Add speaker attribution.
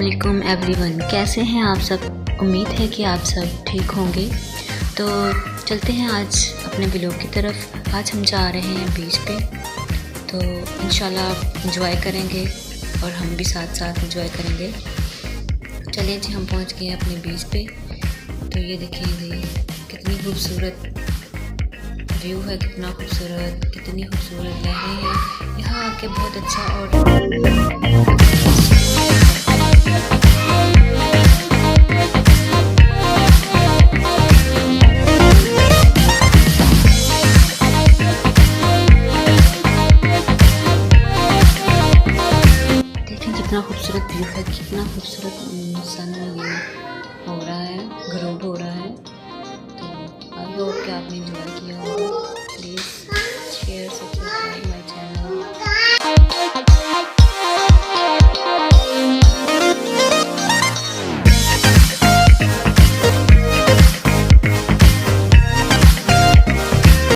Speaker 1: अस्सलामुअलैकुम एवरीवन, कैसे हैं आप सब। उम्मीद है कि आप सब ठीक होंगे। तो चलते हैं आज अपने व्लॉग की तरफ। आज हम जा रहे हैं बीच पे, तो इंशाल्लाह आप इंजॉय करेंगे और हम भी साथ साथ इंजॉय करेंगे। चलिए जी, हम पहुंच गए अपने बीच पे। तो ये देखिए कितनी खूबसूरत व्यू है, कितना खूबसूरत, कितनी खूबसूरत लहरें हैं। यहाँ आके बहुत अच्छा और कितना खूबसूरत व्यू है, कितना खूबसूरत सन ये हो रहा है, ग्रोब हो रहा है। तो आई होप कि आपने एंजॉय किया होगा।